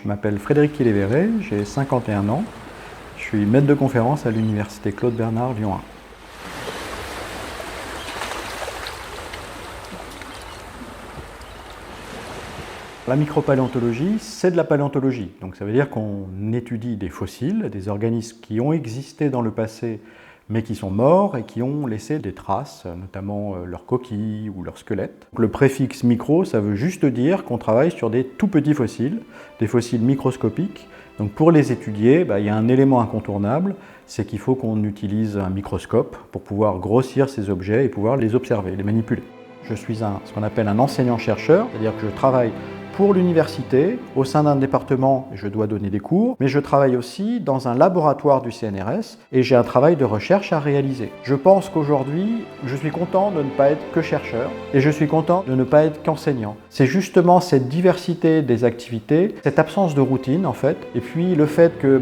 Je m'appelle Frédéric Quillévéré, j'ai 51 ans. Je suis maître de conférence à l'université Claude Bernard Lyon 1. La micropaléontologie, c'est de la paléontologie. Donc ça veut dire qu'on étudie des fossiles, des organismes qui ont existé dans le passé mais qui sont morts et qui ont laissé des traces, notamment leurs coquilles ou leurs squelettes. Donc, le préfixe micro, ça veut juste dire qu'on travaille sur des tout petits fossiles, des fossiles microscopiques. Donc pour les étudier, il y a un élément incontournable, c'est qu'il faut qu'on utilise un microscope pour pouvoir grossir ces objets et pouvoir les observer, les manipuler. Je suis ce qu'on appelle un enseignant-chercheur, c'est-à-dire que je travaille pour l'université, au sein d'un département, je dois donner des cours, mais je travaille aussi dans un laboratoire du CNRS et j'ai un travail de recherche à réaliser. Je pense qu'aujourd'hui, je suis content de ne pas être que chercheur et je suis content de ne pas être qu'enseignant. C'est justement cette diversité des activités, cette absence de routine en fait, et puis le fait que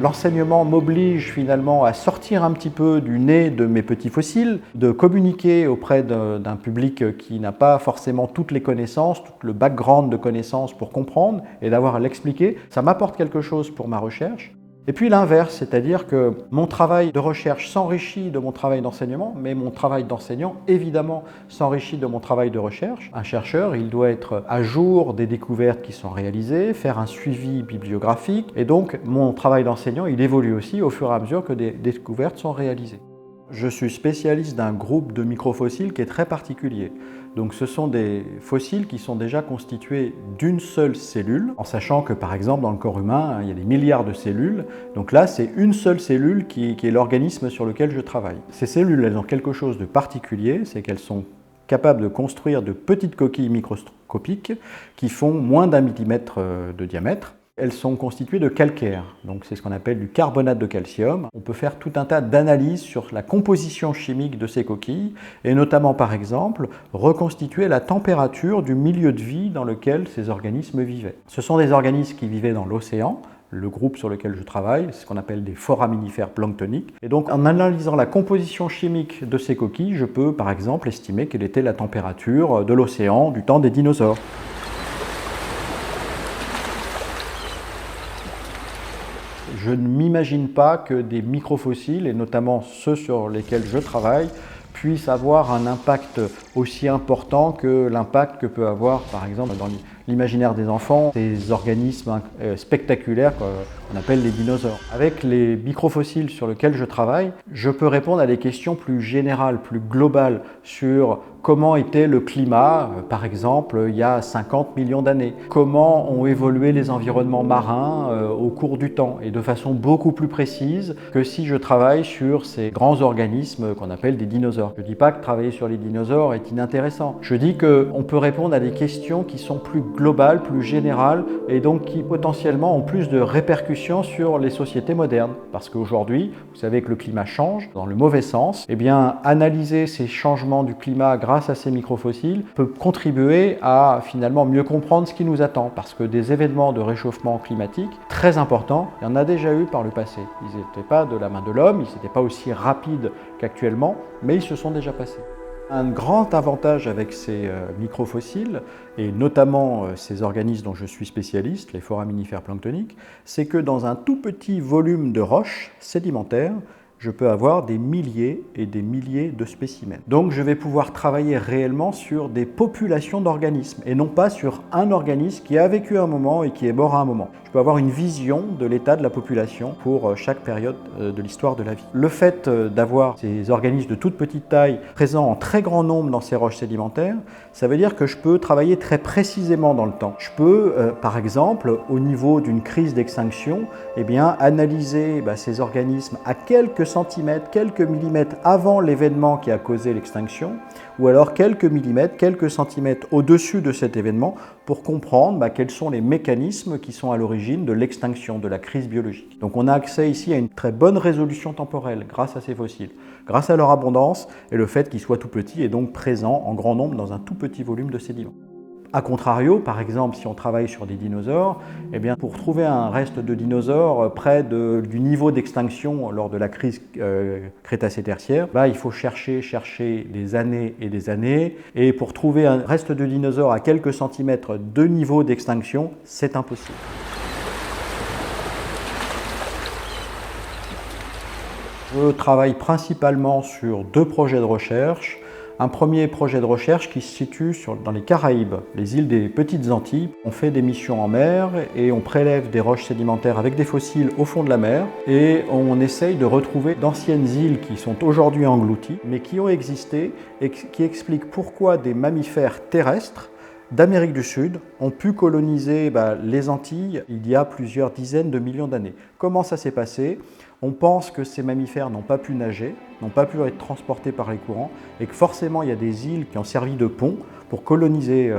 l'enseignement m'oblige finalement à sortir un petit peu du nez de mes petits fossiles, de communiquer auprès d'un public qui n'a pas forcément toutes les connaissances, tout le background de connaissances pour comprendre et d'avoir à l'expliquer, ça m'apporte quelque chose pour ma recherche. Et puis l'inverse, c'est-à-dire que mon travail de recherche s'enrichit de mon travail d'enseignement, mais mon travail d'enseignant, évidemment, s'enrichit de mon travail de recherche. Un chercheur, il doit être à jour des découvertes qui sont réalisées, faire un suivi bibliographique, et donc mon travail d'enseignant, il évolue aussi au fur et à mesure que des découvertes sont réalisées. Je suis spécialiste d'un groupe de microfossiles qui est très particulier. Donc ce sont des fossiles qui sont déjà constitués d'une seule cellule, en sachant que par exemple dans le corps humain, il y a des milliards de cellules. Donc là, c'est une seule cellule qui est l'organisme sur lequel je travaille. Ces cellules, elles ont quelque chose de particulier, c'est qu'elles sont capables de construire de petites coquilles microscopiques qui font moins d'1 millimètre de diamètre. Elles sont constituées de calcaire, donc c'est ce qu'on appelle du carbonate de calcium. On peut faire tout un tas d'analyses sur la composition chimique de ces coquilles et notamment par exemple reconstituer la température du milieu de vie dans lequel ces organismes vivaient. Ce sont des organismes qui vivaient dans l'océan. Le groupe sur lequel je travaille, c'est ce qu'on appelle des foraminifères planctoniques. Et donc en analysant la composition chimique de ces coquilles, je peux par exemple estimer quelle était la température de l'océan du temps des dinosaures. Je ne m'imagine pas que des microfossiles, et notamment ceux sur lesquels je travaille, puissent avoir un impact aussi important que l'impact que peut avoir, par exemple, dans l'imaginaire des enfants, ces organismes spectaculaires qu'on appelle les dinosaures. Avec les microfossiles sur lesquels je travaille, je peux répondre à des questions plus générales, plus globales sur comment était le climat, par exemple, il y a 50 millions d'années. Comment ont évolué les environnements marins au cours du temps et de façon beaucoup plus précise que si je travaille sur ces grands organismes qu'on appelle des dinosaures. Je ne dis pas que travailler sur les dinosaures est inintéressant. Je dis qu'on peut répondre à des questions qui sont plus globales, plus générales et donc qui potentiellement ont plus de répercussions sur les sociétés modernes. Parce qu'aujourd'hui, vous savez que le climat change dans le mauvais sens. Eh bien, analyser ces changements du climat grâce à ces microfossiles peut contribuer à finalement mieux comprendre ce qui nous attend. Parce que des événements de réchauffement climatique très importants, il y en a déjà eu par le passé. Ils n'étaient pas de la main de l'homme, ils n'étaient pas aussi rapides qu'actuellement, mais ils se sont déjà passés. Un grand avantage avec ces microfossiles, et notamment ces organismes dont je suis spécialiste, les foraminifères planctoniques, c'est que dans un tout petit volume de roches sédimentaires, je peux avoir des milliers et des milliers de spécimens. Donc je vais pouvoir travailler réellement sur des populations d'organismes et non pas sur un organisme qui a vécu un moment et qui est mort à un moment. Je peux avoir une vision de l'état de la population pour chaque période de l'histoire de la vie. Le fait d'avoir ces organismes de toute petite taille présents en très grand nombre dans ces roches sédimentaires, ça veut dire que je peux travailler très précisément dans le temps. Je peux, par exemple, au niveau d'une crise d'extinction, analyser ces organismes à quelques centimètres, quelques millimètres avant l'événement qui a causé l'extinction, ou alors quelques millimètres, quelques centimètres au-dessus de cet événement pour comprendre quels sont les mécanismes qui sont à l'origine de l'extinction, de la crise biologique. Donc on a accès ici à une très bonne résolution temporelle grâce à ces fossiles, grâce à leur abondance et le fait qu'ils soient tout petits et donc présents en grand nombre dans un tout petit volume de sédiments. A contrario, par exemple, si on travaille sur des dinosaures, pour trouver un reste de dinosaures près du niveau d'extinction lors de la crise Crétacé-Tertiaire, il faut chercher des années et des années. Et pour trouver un reste de dinosaures à quelques centimètres de niveau d'extinction, c'est impossible. Je travaille principalement sur 2 projets de recherche. Un premier projet de recherche qui se situe dans les Caraïbes, les îles des Petites Antilles. On fait des missions en mer et on prélève des roches sédimentaires avec des fossiles au fond de la mer et on essaye de retrouver d'anciennes îles qui sont aujourd'hui englouties mais qui ont existé et qui expliquent pourquoi des mammifères terrestres d'Amérique du Sud ont pu coloniser les Antilles il y a plusieurs dizaines de millions d'années. Comment ça s'est passé ? On pense que ces mammifères n'ont pas pu nager, n'ont pas pu être transportés par les courants et que forcément il y a des îles qui ont servi de pont pour coloniser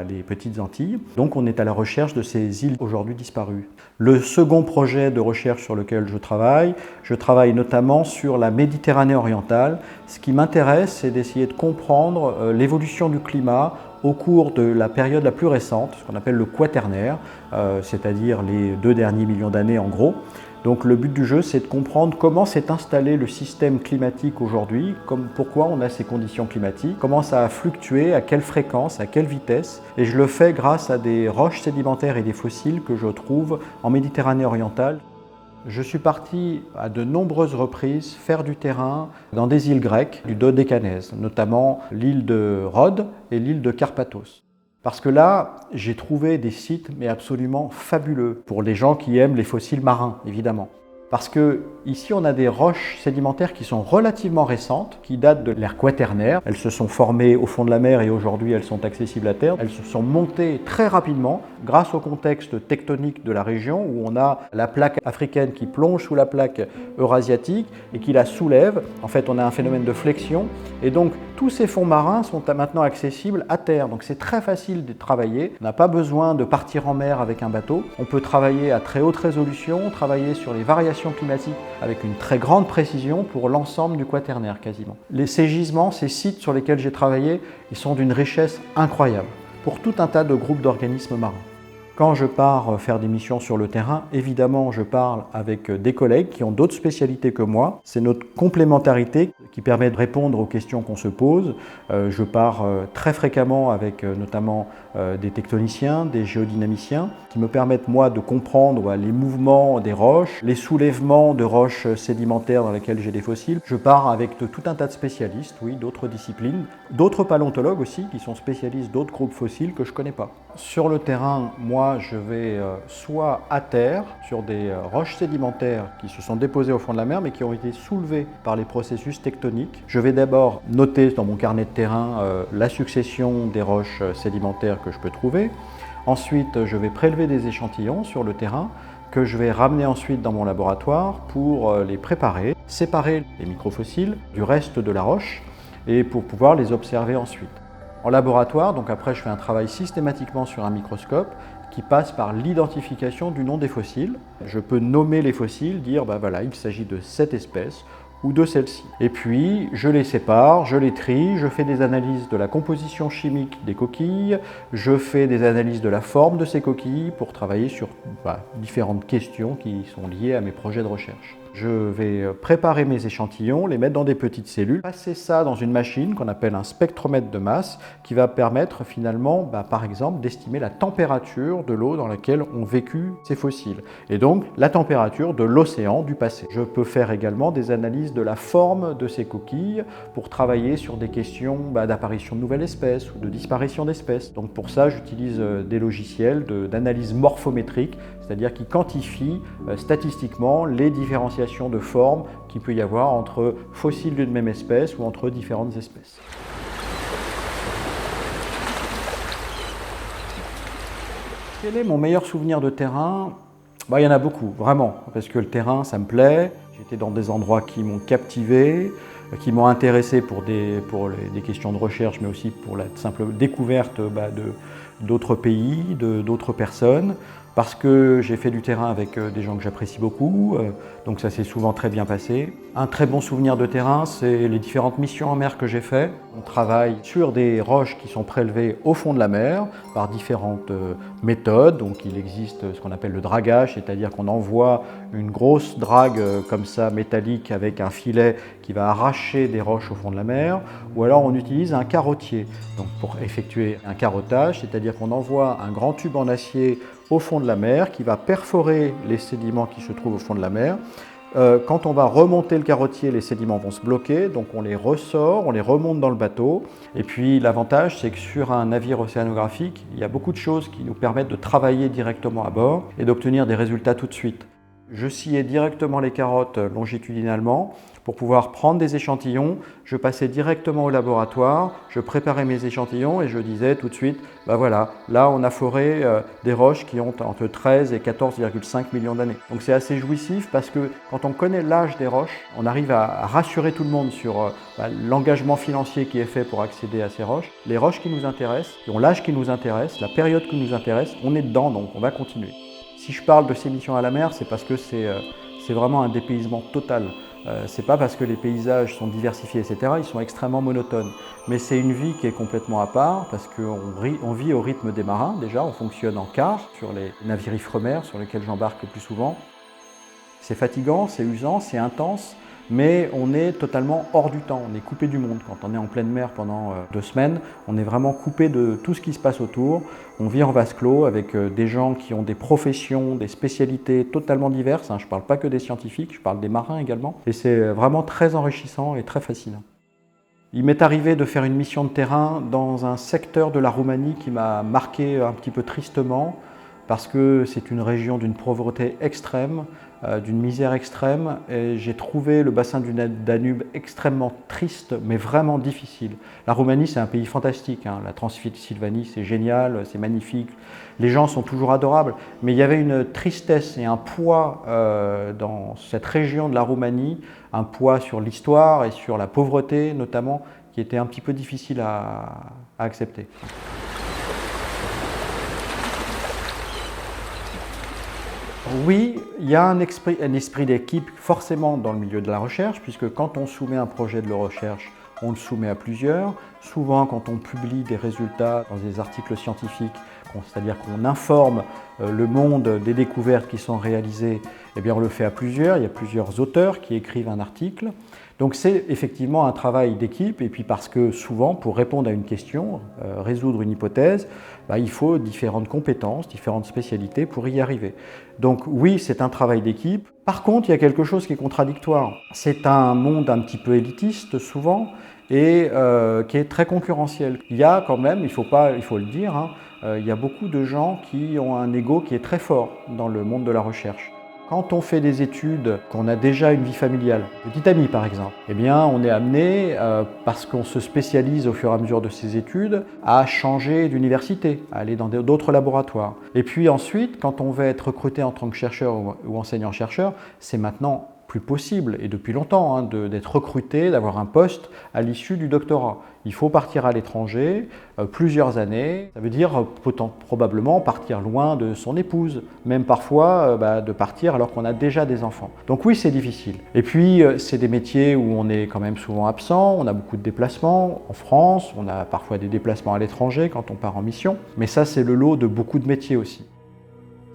les petites Antilles. Donc on est à la recherche de ces îles aujourd'hui disparues. Le second projet de recherche sur lequel je travaille notamment sur la Méditerranée orientale. Ce qui m'intéresse, c'est d'essayer de comprendre l'évolution du climat au cours de la période la plus récente, ce qu'on appelle le Quaternaire, c'est-à-dire les 2 derniers millions d'années en gros. Donc le but du jeu, c'est de comprendre comment s'est installé le système climatique aujourd'hui, pourquoi on a ces conditions climatiques, comment ça a fluctué, à quelle fréquence, à quelle vitesse. Et je le fais grâce à des roches sédimentaires et des fossiles que je trouve en Méditerranée orientale. Je suis parti à de nombreuses reprises faire du terrain dans des îles grecques du Dodécanèse, notamment l'île de Rhodes et l'île de Carpathos. Parce que là, j'ai trouvé des sites mais absolument fabuleux pour les gens qui aiment les fossiles marins, évidemment. Parce que ici, on a des roches sédimentaires qui sont relativement récentes, qui datent de l'ère quaternaire. Elles se sont formées au fond de la mer et aujourd'hui, elles sont accessibles à terre. Elles se sont montées très rapidement grâce au contexte tectonique de la région où on a la plaque africaine qui plonge sous la plaque eurasiatique et qui la soulève. En fait, on a un phénomène de flexion et donc tous ces fonds marins sont maintenant accessibles à terre. Donc c'est très facile de travailler. On n'a pas besoin de partir en mer avec un bateau. On peut travailler à très haute résolution, travailler sur les variations climatiques avec une très grande précision pour l'ensemble du quaternaire quasiment. Ces gisements, ces sites sur lesquels j'ai travaillé, ils sont d'une richesse incroyable pour tout un tas de groupes d'organismes marins. Quand je pars faire des missions sur le terrain, évidemment, je parle avec des collègues qui ont d'autres spécialités que moi. C'est notre complémentarité qui permet de répondre aux questions qu'on se pose. Je pars très fréquemment avec notamment des tectoniciens, des géodynamiciens, qui me permettent, moi, de comprendre les mouvements des roches, les soulèvements de roches sédimentaires dans lesquelles j'ai des fossiles. Je pars avec tout un tas de spécialistes, oui, d'autres disciplines, d'autres paléontologues aussi, qui sont spécialistes d'autres groupes fossiles que je ne connais pas. Sur le terrain, moi, je vais soit à terre, sur des roches sédimentaires qui se sont déposées au fond de la mer, mais qui ont été soulevées par les processus tectoniques. Je vais d'abord noter dans mon carnet de terrain la succession des roches sédimentaires que je peux trouver. Ensuite, je vais prélever des échantillons sur le terrain que je vais ramener ensuite dans mon laboratoire pour les préparer, séparer les microfossiles du reste de la roche et pour pouvoir les observer ensuite. En laboratoire, donc après je fais un travail systématiquement sur un microscope qui passe par l'identification du nom des fossiles. Je peux nommer les fossiles, dire voilà, il s'agit de cette espèce ou de celle-ci. Et puis je les sépare, je les trie, je fais des analyses de la composition chimique des coquilles, je fais des analyses de la forme de ces coquilles pour travailler sur différentes questions qui sont liées à mes projets de recherche. Je vais préparer mes échantillons, les mettre dans des petites cellules, passer ça dans une machine qu'on appelle un spectromètre de masse qui va permettre finalement, par exemple, d'estimer la température de l'eau dans laquelle ont vécu ces fossiles et donc la température de l'océan du passé. Je peux faire également des analyses de la forme de ces coquilles pour travailler sur des questions d'apparition de nouvelles espèces ou de disparition d'espèces. Donc pour ça, j'utilise des logiciels d'analyse morphométrique, c'est-à-dire qui quantifient statistiquement les différenciations de forme qu'il peut y avoir entre fossiles d'une même espèce ou entre différentes espèces. Quel est mon meilleur souvenir de terrain ? Il y en a beaucoup, vraiment, parce que le terrain, ça me plaît. J'étais dans des endroits qui m'ont captivé, qui m'ont intéressé pour des questions de recherche, mais aussi pour la simple découverte d'autres pays, d'autres personnes. Parce que j'ai fait du terrain avec des gens que j'apprécie beaucoup, donc ça s'est souvent très bien passé. Un très bon souvenir de terrain, c'est les différentes missions en mer que j'ai fait. On travaille sur des roches qui sont prélevées au fond de la mer par différentes méthodes. Donc il existe ce qu'on appelle le dragage, c'est-à-dire qu'on envoie une grosse drague comme ça, métallique, avec un filet qui va arracher des roches au fond de la mer. Ou alors on utilise un carottier donc pour effectuer un carottage, c'est-à-dire qu'on envoie un grand tube en acier au fond de la mer qui va perforer les sédiments qui se trouvent au fond de la mer quand on va remonter le carottier, les sédiments vont se bloquer, donc on les ressort, on les remonte dans le bateau. Et puis l'avantage, c'est que sur un navire océanographique, il y a beaucoup de choses qui nous permettent de travailler directement à bord et d'obtenir des résultats tout de suite. Je sciais directement les carottes longitudinalement pour pouvoir prendre des échantillons. Je passais directement au laboratoire, je préparais mes échantillons et je disais tout de suite, ben voilà, là on a foré des roches qui ont entre 13 et 14,5 millions d'années. Donc c'est assez jouissif parce que quand on connaît l'âge des roches, on arrive à rassurer tout le monde sur l'engagement financier qui est fait pour accéder à ces roches. Les roches qui nous intéressent, qui ont l'âge qui nous intéresse, la période qui nous intéresse, on est dedans, donc on va continuer. Si je parle de ces missions à la mer, c'est parce que c'est vraiment un dépaysement total. C'est pas parce que les paysages sont diversifiés, etc. Ils sont extrêmement monotones. Mais c'est une vie qui est complètement à part parce qu'on vit au rythme des marins. Déjà, on fonctionne en quart sur les navires Ifremer sur lesquels j'embarque le plus souvent. C'est fatigant, c'est usant, c'est intense, mais on est totalement hors du temps, on est coupé du monde. Quand on est en pleine mer pendant 2 semaines, on est vraiment coupé de tout ce qui se passe autour. On vit en vase clos avec des gens qui ont des professions, des spécialités totalement diverses. Je ne parle pas que des scientifiques, je parle des marins également. Et c'est vraiment très enrichissant et très fascinant. Il m'est arrivé de faire une mission de terrain dans un secteur de la Roumanie qui m'a marqué un petit peu tristement, parce que c'est une région d'une pauvreté extrême, d'une misère extrême, et j'ai trouvé le bassin du Danube extrêmement triste, mais vraiment difficile. La Roumanie, c'est un pays fantastique, la Transylvanie, c'est génial, c'est magnifique, les gens sont toujours adorables, mais il y avait une tristesse et un poids dans cette région de la Roumanie, un poids sur l'histoire et sur la pauvreté notamment, qui était un petit peu difficile à accepter. Oui, il y a un esprit d'équipe forcément dans le milieu de la recherche, puisque quand on soumet un projet de recherche, on le soumet à plusieurs. Souvent, quand on publie des résultats dans des articles scientifiques, c'est-à-dire qu'on informe le monde des découvertes qui sont réalisées, eh bien on le fait à plusieurs. Il y a plusieurs auteurs qui écrivent un article. Donc c'est effectivement un travail d'équipe, et puis parce que souvent, pour répondre à une question, résoudre une hypothèse, il faut différentes compétences, différentes spécialités pour y arriver. Donc oui, c'est un travail d'équipe. Par contre, il y a quelque chose qui est contradictoire. C'est un monde un petit peu élitiste souvent, et qui est très concurrentiel. Il y a quand même, il faut le dire, il y a beaucoup de gens qui ont un ego qui est très fort dans le monde de la recherche. Quand on fait des études, qu'on a déjà une vie familiale, petite amie par exemple, eh bien on est amené, parce qu'on se spécialise au fur et à mesure de ses études, à changer d'université, à aller dans d'autres laboratoires. Et puis ensuite, quand on va être recruté en tant que chercheur ou enseignant-chercheur, c'est maintenant plus possible, et depuis longtemps, d'être recruté, d'avoir un poste à l'issue du doctorat. Il faut partir à l'étranger, plusieurs années, ça veut dire probablement partir loin de son épouse, même parfois de partir alors qu'on a déjà des enfants. Donc oui, c'est difficile. Et puis, c'est des métiers où on est quand même souvent absent, on a beaucoup de déplacements en France, on a parfois des déplacements à l'étranger quand on part en mission, mais ça c'est le lot de beaucoup de métiers aussi.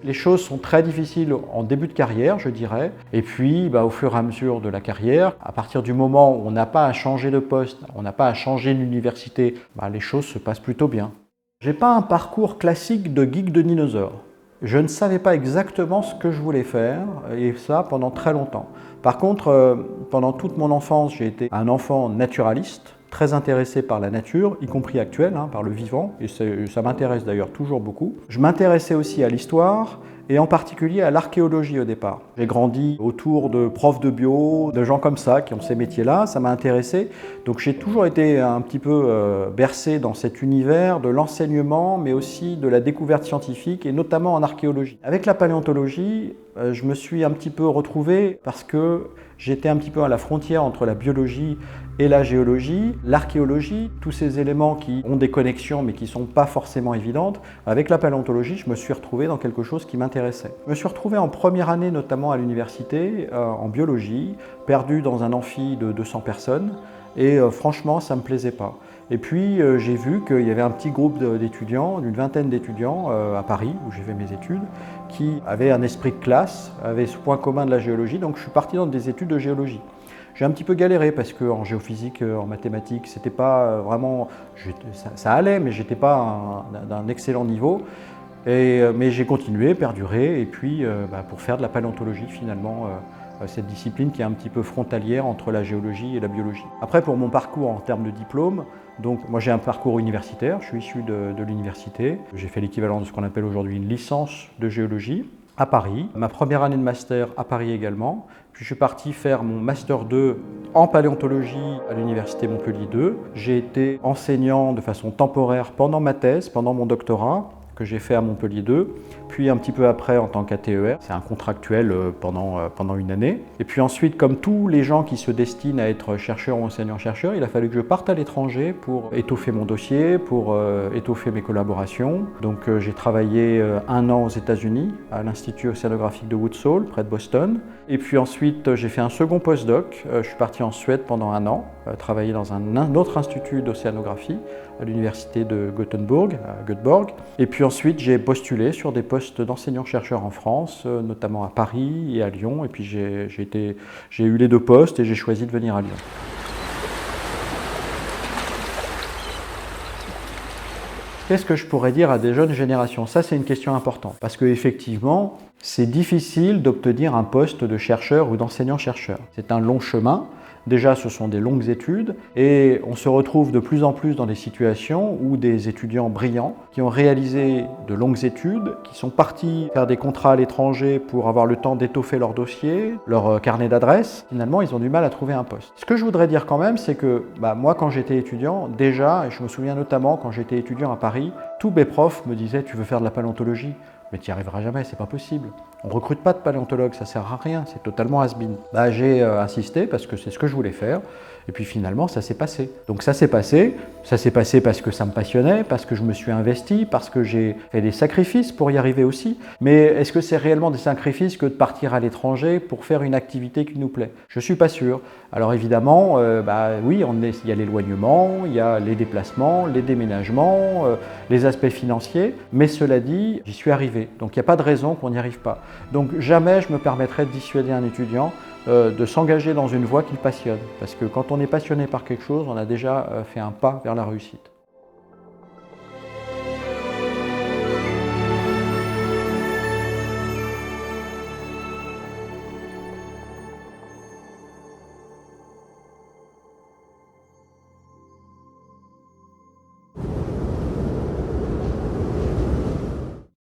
Les choses sont très difficiles en début de carrière, je dirais, et puis au fur et à mesure de la carrière, à partir du moment où on n'a pas à changer de poste, on n'a pas à changer d'université, les choses se passent plutôt bien. J'ai pas un parcours classique de geek de dinosaure. Je ne savais pas exactement ce que je voulais faire, et ça pendant très longtemps. Par contre, pendant toute mon enfance, j'ai été un enfant naturaliste, très intéressé par la nature, y compris actuelle, par le vivant, et ça m'intéresse d'ailleurs toujours beaucoup. Je m'intéressais aussi à l'histoire, et en particulier à l'archéologie au départ. J'ai grandi autour de profs de bio, de gens comme ça qui ont ces métiers-là, ça m'a intéressé. Donc j'ai toujours été un petit peu bercé dans cet univers de l'enseignement, mais aussi de la découverte scientifique, et notamment en archéologie. Avec la paléontologie, je me suis un petit peu retrouvé parce que j'étais un petit peu à la frontière entre la biologie et la géologie, l'archéologie, tous ces éléments qui ont des connexions mais qui ne sont pas forcément évidentes. Avec la paléontologie, je me suis retrouvé dans quelque chose qui m'intéressait. Je me suis retrouvé en première année, notamment à l'université, en biologie, perdu dans un amphi de 200 personnes, et franchement, ça ne me plaisait pas. Et puis, j'ai vu qu'il y avait un petit groupe d'étudiants, d'une vingtaine d'étudiants à Paris, où j'ai fait mes études, qui avaient un esprit de classe, avaient ce point commun de la géologie, donc je suis parti dans des études de géologie. J'ai un petit peu galéré parce qu'en géophysique, en mathématiques, c'était pas vraiment, ça allait, mais j'étais pas d'un excellent niveau. Mais j'ai continué, perduré, et puis pour faire de la paléontologie finalement cette discipline qui est un petit peu frontalière entre la géologie et la biologie. Après, pour mon parcours en termes de diplôme, donc moi j'ai un parcours universitaire, je suis issu de l'université. J'ai fait l'équivalent de ce qu'on appelle aujourd'hui une licence de géologie à Paris. Ma première année de master à Paris également. Puis je suis parti faire mon master 2 en paléontologie à l'université Montpellier 2. J'ai été enseignant de façon temporaire pendant ma thèse, pendant mon doctorat, que j'ai fait à Montpellier 2, puis un petit peu après en tant qu'ATER. C'est un contractuel pendant une année. Et puis ensuite, comme tous les gens qui se destinent à être chercheurs ou enseignants-chercheurs, il a fallu que je parte à l'étranger pour étoffer mon dossier, pour étoffer mes collaborations. Donc j'ai travaillé 1 an aux États-Unis, à l'Institut océanographique de Woodsole, près de Boston. Et puis ensuite, j'ai fait un second postdoc. Je suis parti en Suède pendant 1 an, travailler dans un autre institut d'océanographie à l'université de Gothenburg, à Göteborg. Et puis ensuite, j'ai postulé sur des postes d'enseignants-chercheurs en France, notamment à Paris et à Lyon. Et puis j'ai eu les 2 postes et j'ai choisi de venir à Lyon. Qu'est-ce que je pourrais dire à des jeunes générations? Ça, c'est une question importante. Parce qu'effectivement, c'est difficile d'obtenir un poste de chercheur ou d'enseignant-chercheur. C'est un long chemin. Déjà, ce sont des longues études et on se retrouve de plus en plus dans des situations où des étudiants brillants qui ont réalisé de longues études, qui sont partis faire des contrats à l'étranger pour avoir le temps d'étoffer leur dossier, leur carnet d'adresses, finalement, ils ont du mal à trouver un poste. Ce que je voudrais dire quand même, c'est que moi, quand j'étais étudiant, déjà, et je me souviens notamment quand j'étais étudiant à Paris, tous mes profs me disaient « tu veux faire de la paléontologie ?» Mais tu n'y arriveras jamais, c'est pas possible. On ne recrute pas de paléontologue, ça sert à rien, c'est totalement has-been. J'ai insisté parce que c'est ce que je voulais faire, et puis finalement ça s'est passé. Donc ça s'est passé parce que ça me passionnait, parce que je me suis investi, parce que j'ai fait des sacrifices pour y arriver aussi. Mais est-ce que c'est réellement des sacrifices que de partir à l'étranger pour faire une activité qui nous plaît? Je ne suis pas sûr. Alors évidemment, oui, il y a l'éloignement, il y a les déplacements, les déménagements, les aspects financiers, mais cela dit, j'y suis arrivé. Donc il n'y a pas de raison qu'on n'y arrive pas. Donc jamais je me permettrais de dissuader un étudiant de s'engager dans une voie qu'il passionne. Parce que quand on est passionné par quelque chose, on a déjà fait un pas vers la réussite.